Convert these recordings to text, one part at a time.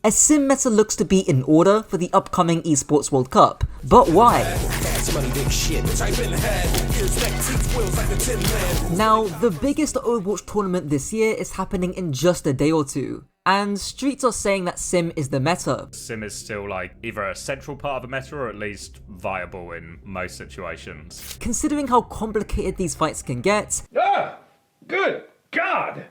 A sim meta looks to be in order for the upcoming Esports World Cup, but why? Now, the biggest Overwatch tournament this year is happening in just a day or two, and streets are saying that sim is the meta. Sim is still like either a central part of a meta or at least viable in most situations. Considering how complicated these fights can get, Good God!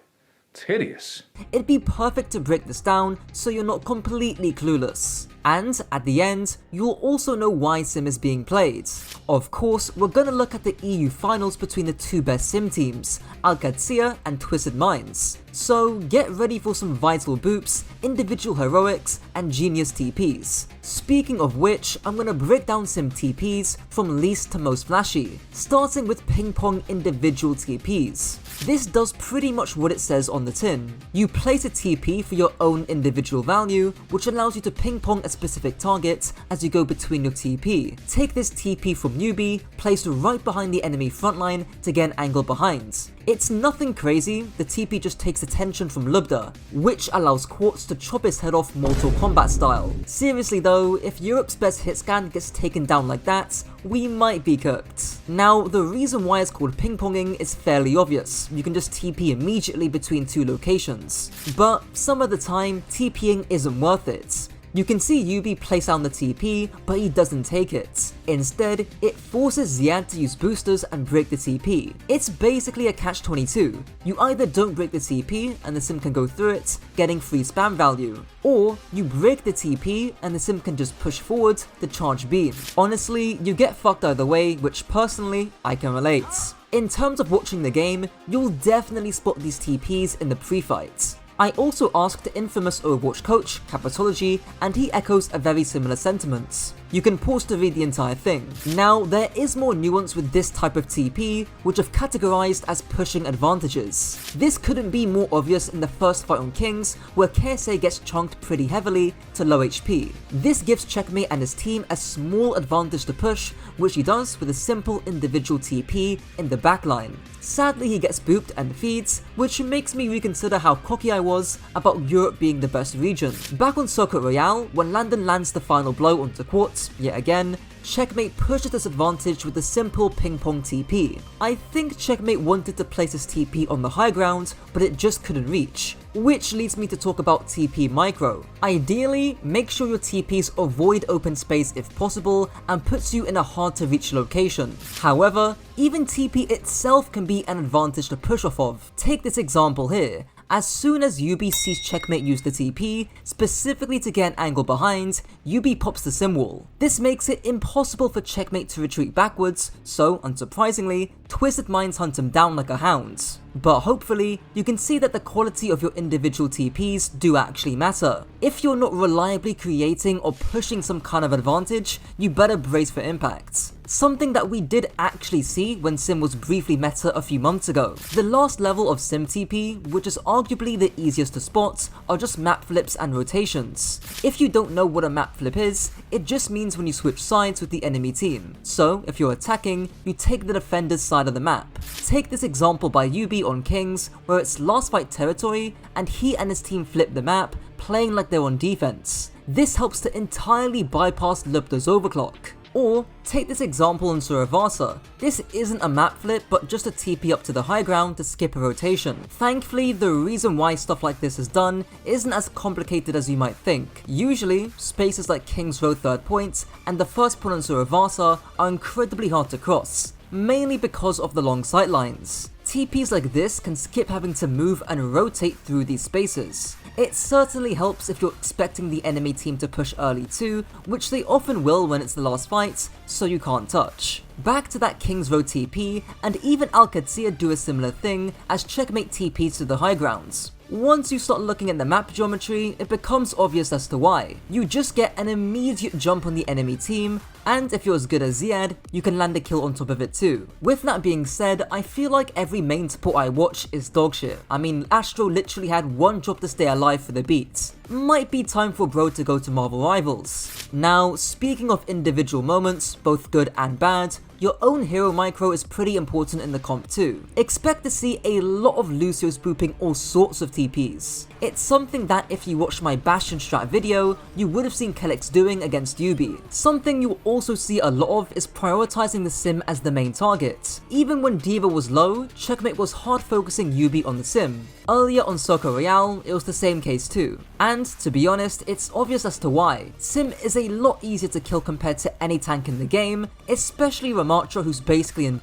It's hideous. it'd be perfect to break this down so you're not completely clueless. And at the end, you'll also know why sim is being played. Of course, we're gonna look at the EU finals between the two best sim teams, Alcatia and Twisted Minds. So get ready for some vital boops, individual heroics, and genius TPs. Speaking of which, I'm gonna break down sim TPs from least to most flashy, starting with ping pong individual TPs. This does pretty much what it says on the tin. You place a TP for your own individual value, which allows you to ping pong a specific target as you go between your TP. Take this TP from newbie, placed right behind the enemy frontline to get an angle behind. It's nothing crazy, the TP just takes attention from Lubda, which allows Quartz to chop his head off Mortal Kombat style. Seriously though, if Europe's best hit scan gets taken down like that, we might be cooked. Now, the reason why it's called ping ponging is fairly obvious. You can just TP immediately between two locations. But some of the time, TPing isn't worth it. You can see Yubi place down the TP, but he doesn't take it. Instead, it forces Ziad to use boosters and break the TP. It's basically a catch-22. You either don't break the TP and the sim can go through it, getting free spam value, or you break the TP and the sim can just push forward the charge beam. Honestly, you get fucked either way, which personally, I can relate. In terms of watching the game, you'll definitely spot these TPs in the pre-fight. I also asked the infamous Overwatch coach, Capitology, and he echoes a very similar sentiment. You can pause to read the entire thing. Now, there is more nuance with this type of TP, which I've categorized as pushing advantages. This couldn't be more obvious in the first fight on Kings, where KSA gets chunked pretty heavily to low HP. This gives Checkmate and his team a small advantage to push, which he does with a simple individual TP in the backline. Sadly, he gets booped and feeds, which makes me reconsider how cocky I was about Europe being the best region. Back on Circuit Royale, when Landon lands the final blow onto Quartz, yet again, Checkmate pushes this advantage with a simple ping pong TP. I think Checkmate wanted to place his TP on the high ground, but it just couldn't reach. Which leads me to talk about TP micro. Ideally, make sure your TPs avoid open space if possible and puts you in a hard to reach location. However, even TP itself can be an advantage to push off of. Take this example here. As soon as Yubi sees Checkmate use the TP, specifically to get an angle behind, Yubi pops the sim wall. This makes it impossible for Checkmate to retreat backwards, so unsurprisingly, Twisted Minds hunt him down like a hound. But hopefully, you can see that the quality of your individual TPs do actually matter. If you're not reliably creating or pushing some kind of advantage, you better brace for impact. Something that we did actually see when Sim was briefly meta a few months ago. The last level of Sim TP, which is arguably the easiest to spot, are just map flips and rotations. If you don't know what a map flip is, it just means when you switch sides with the enemy team. So, if you're attacking, you take the defender's side of the map. Take this example by Yubi on Kings, where it's last fight territory, and he and his team flip the map, playing like they're on defense. This helps to entirely bypass Lubda's overclock. Or, take this example on Suravasa. This isn't a map flip, but just a TP up to the high ground to skip a rotation. Thankfully, the reason why stuff like this is done isn't as complicated as you might think. Usually, spaces like King's Row 3rd point and the first point on Suravasa are incredibly hard to cross, mainly because of the long sightlines. TPs like this can skip having to move and rotate through these spaces. It certainly helps if you're expecting the enemy team to push early too, which they often will when it's the last fight, so you can't touch. Back to that King's Row TP, and even Alcatia do a similar thing as Checkmate TPs to the high grounds. Once you start looking at the map geometry, it becomes obvious as to why. You just get an immediate jump on the enemy team, and if you're as good as Ziad, you can land a kill on top of it too. With that being said, I feel like every main support I watch is dogshit. I mean, Astro literally had one job to stay alive for the beats. Might be time for bro to go to Marvel Rivals. Now, speaking of individual moments, both good and bad, your own hero micro is pretty important in the comp too. Expect to see a lot of Lucios booping all sorts of TPs. It's something that if you watched my Bastion strat video, you would have seen Kelix doing against Yubi. Something you'll also see a lot of is prioritizing the Sim as the main target. Even when D.Va was low, Checkmate was hard focusing Yubi on the Sim. Earlier on Circle Royale, it was the same case too. And to be honest, it's obvious as to why. Sim is a lot easier to kill compared to any tank in the game, especially Ramattra, who's basically in.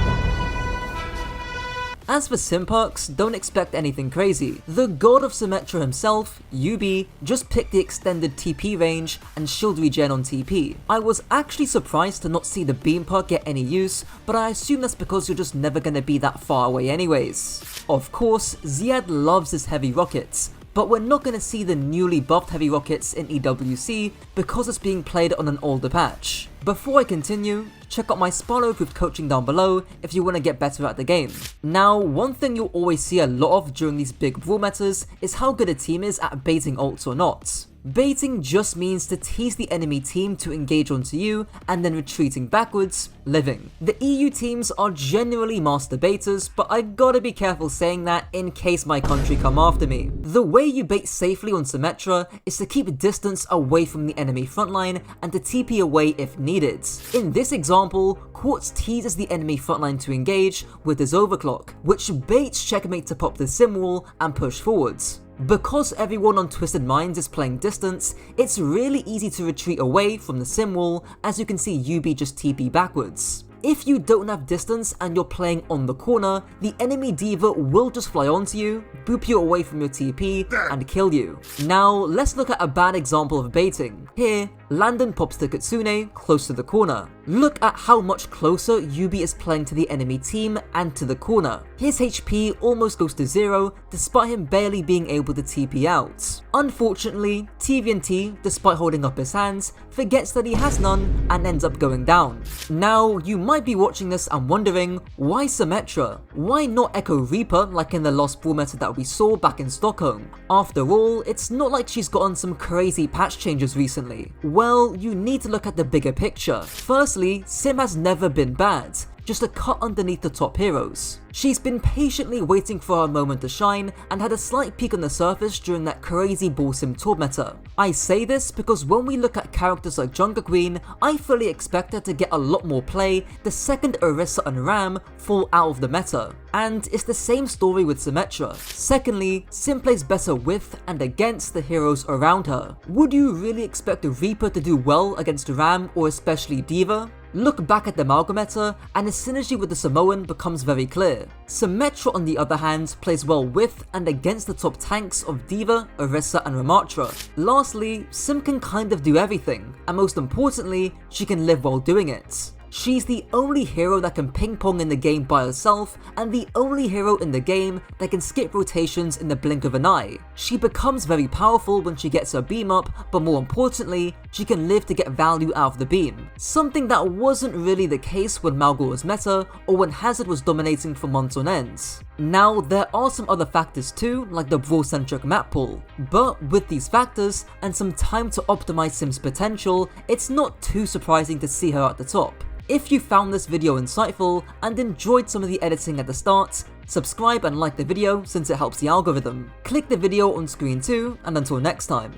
As for Sim perks, don't expect anything crazy. The god of Symmetra himself, Yubi, just picked the extended TP range and shield regen on TP. I was actually surprised to not see the beam perk get any use, but I assume that's because you're just never gonna be that far away anyways. Of course, Ziad loves his heavy rockets, but we're not going to see the newly buffed heavy rockets in EWC because it's being played on an older patch. Before I continue, check out my Sparrow-proof coaching down below if you want to get better at the game. Now, one thing you'll always see a lot of during these big brawl metas is how good a team is at baiting ults or not. Baiting just means to tease the enemy team to engage onto you and then retreating backwards, living. The EU teams are generally master baiters, but I gotta be careful saying that in case my country come after me. The way you bait safely on Symmetra is to keep distance away from the enemy frontline and to TP away if needed. In this example, Quartz teases the enemy frontline to engage with his overclock, which baits Checkmate to pop the sim wall and push forwards. Because everyone on Twisted Minds is playing distance, it's really easy to retreat away from the sim wall, as you can see Yubi just TP backwards. If you don't have distance and you're playing on the corner, the enemy D.Va will just fly onto you, boop you away from your TP, and kill you. Now, let's look at a bad example of baiting. Here, Landon pops the Kitsune close to the corner. Look at how much closer Yubi is playing to the enemy team and to the corner. His HP almost goes to 0 despite him barely being able to TP out. Unfortunately, TVNT, despite holding up his hands, forgets that he has none and ends up going down. Now, you might be watching this and wondering, why Symmetra? Why not Echo Reaper like in the Lost Brawl meta that we saw back in Stockholm? After all, it's not like she's gotten some crazy patch changes recently. Well, you need to look at the bigger picture. Firstly, Sim has never been bad, just a cut underneath the top heroes. She's been patiently waiting for her moment to shine and had a slight peak on the surface during that crazy ball sim tour meta. I say this because when we look at characters like Jungle Queen, I fully expect her to get a lot more play the second Orisa and Ram fall out of the meta. And it's the same story with Symmetra. Secondly, Sim plays better with and against the heroes around her. Would you really expect a Reaper to do well against Ram or especially D.Va? Look back at the Malga meta, and his synergy with the Samoan becomes very clear. Symmetra on the other hand plays well with and against the top tanks of D.Va, Orisa and Ramattra. Lastly, Sim can kind of do everything, and most importantly, she can live while doing it. She's the only hero that can ping pong in the game by herself, and the only hero in the game that can skip rotations in the blink of an eye. She becomes very powerful when she gets her beam up, but more importantly, she can live to get value out of the beam. Something that wasn't really the case when Malga was meta, or when Hazard was dominating for months on end. Now, there are some other factors too, like the brawl-centric map pool, but with these factors, and some time to optimize Sim's potential, it's not too surprising to see her at the top. If you found this video insightful and enjoyed some of the editing at the start, subscribe and like the video since it helps the algorithm. Click the video on screen too, and until next time.